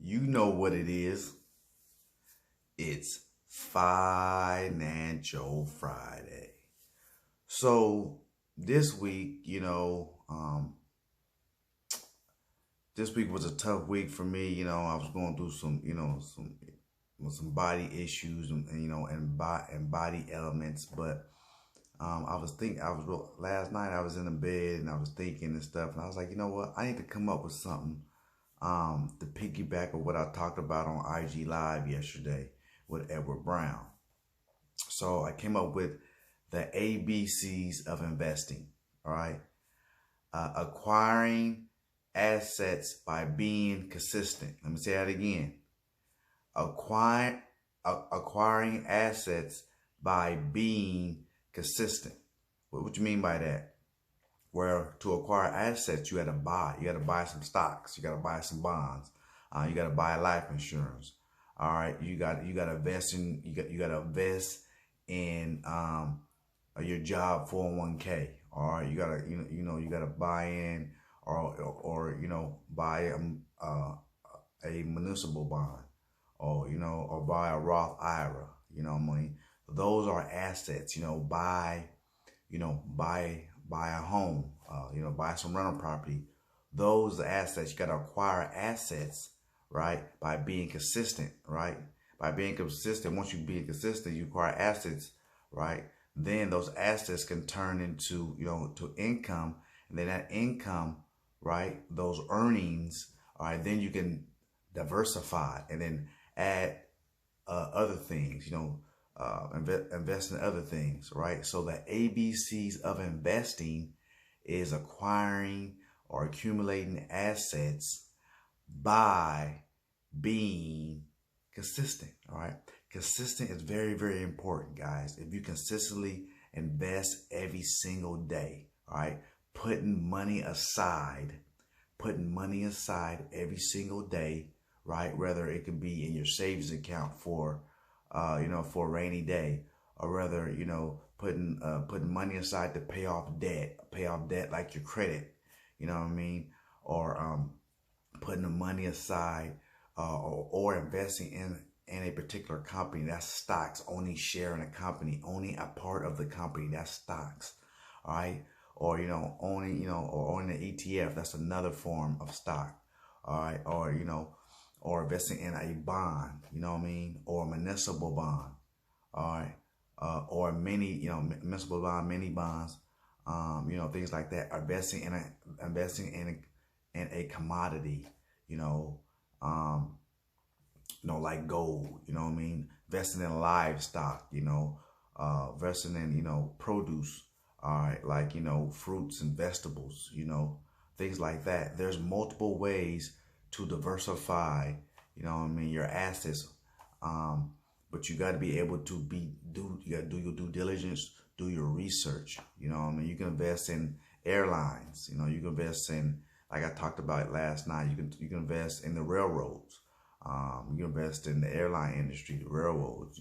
You know what it is. It's Financial Friday. So this week, this week was a tough week for me. I was going through some body issues and body elements. But last night I was in the bed and I was thinking and stuff, and I was like, you know what? I need to come up with something to piggyback of what I talked about on IG Live yesterday with Edward Brown. So I came up with the ABCs of investing. All right. Acquiring assets by being consistent. Let me say that again. Acquiring assets by being consistent. What you mean by that? Where to acquire assets, you got to buy. You got to buy some stocks. You got to buy some bonds. You got to buy life insurance. All right. You got to invest in. You got to invest in your job 401k. All right. You got to you got to buy in or buy a municipal bond or buy a Roth IRA. You know what I mean? Those are assets. Buy a home, buy some rental property. Those are assets. You got to acquire assets, right? By being consistent, right? By being consistent. Once you be consistent, you acquire assets, right? Then those assets can turn into, to income. And then that income, right? Those earnings, all right, then you can diversify and then add other things, invest in other things, right? So the ABCs of investing is acquiring or accumulating assets by being consistent, all right? Consistent is very, very important, guys. If you consistently invest every single day, all right, putting money aside every single day, right? Whether it could be in your savings account for for a rainy day, or rather, putting money aside to pay off debt like your credit, you know what I mean? Or putting the money aside or investing in a particular company. That's stocks. Owning share in a company, owning a part of the company. That's stocks. All right. Or owning an ETF. That's another form of stock. All right. Or investing in a bond. You know what I mean? Or a municipal bond. All right. Or many, municipal bond, mini bonds. Things like that. Investing in a commodity. Like gold, you know what I mean? Investing in livestock, investing in, produce, all right, like, fruits and vegetables, things like that. There's multiple ways to diversify, your assets. But you got to be able to you got to do your due diligence, do your research, you know what I mean? You can invest in airlines, you can invest in, like I talked about last night, you can invest in the railroads. You can invest in the airline industry, the railroads,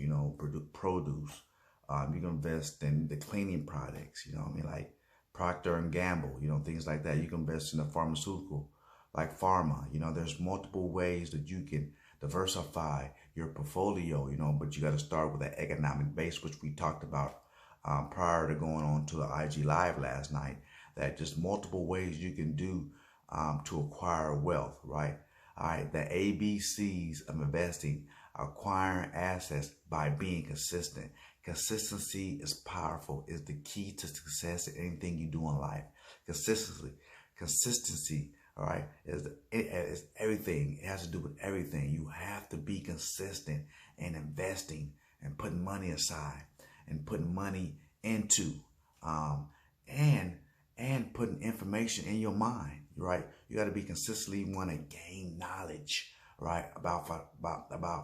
produce. You can invest in the cleaning products, like Procter and Gamble, things like that. You can invest in the pharmaceutical, like pharma. There's multiple ways that you can diversify your portfolio, but you got to start with an economic base, which we talked about prior to going on to the IG Live last night. That just multiple ways you can do to acquire wealth, right? All right, the ABCs of investing: acquiring assets by being consistent. Consistency is powerful, is the key to success in anything you do in life. Consistency, all right, is everything. It has to do with everything. You have to be consistent in investing and putting money aside and putting money into, and putting information in your mind, right? You got to be consistently want to gain knowledge, right, about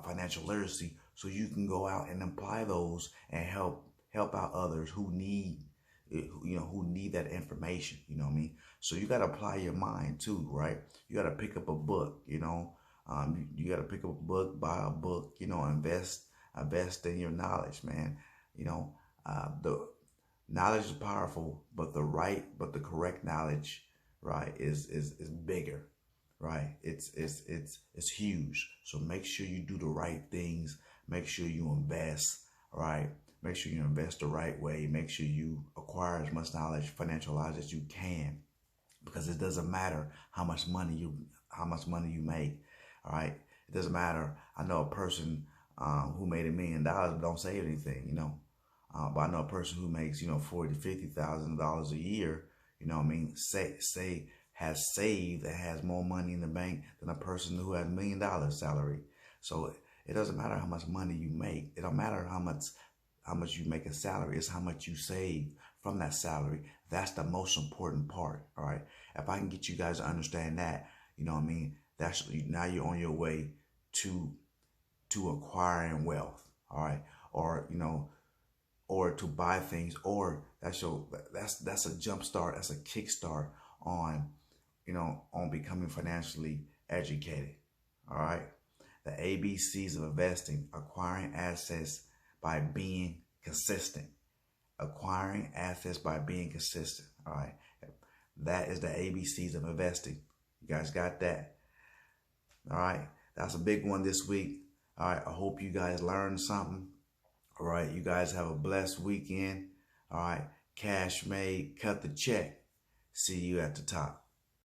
financial literacy, so you can go out and apply those and help out others who need that information. You know what I mean? So you got to apply your mind too, right? You got to pick up a book. You got to pick up a book, buy a book. Invest in your knowledge, man. The knowledge is powerful, but the correct knowledge, right, is bigger, right? It's huge. So make sure you do the right things. Make sure you invest, right? Make sure you invest the right way. Make sure you acquire as much knowledge, financial knowledge as you can, because it doesn't matter how much money you make. All right, it doesn't matter. I know a person who made $1 million but don't save anything, but I know a person who makes, 40 to 50 thousand dollars a year, what I mean, say has saved and has more money in the bank than a person who has $1 million salary. So it doesn't matter how much money you make. It don't matter how much you make a salary. It's how much you save from that salary. That's the most important part. All right. If I can get you guys to understand that, what I mean, that's now you're on your way to acquiring wealth. All right. Or to buy things, or that's a jump start, that's a kickstart on on becoming financially educated. All right. The ABCs of investing: acquiring assets by being consistent. Acquiring assets by being consistent. All right. That is the ABCs of investing. You guys got that? All right. That's a big one this week. All right. I hope you guys learned something. All right. You guys have a blessed weekend. All right. Cash made. Cut the check. See you at the top.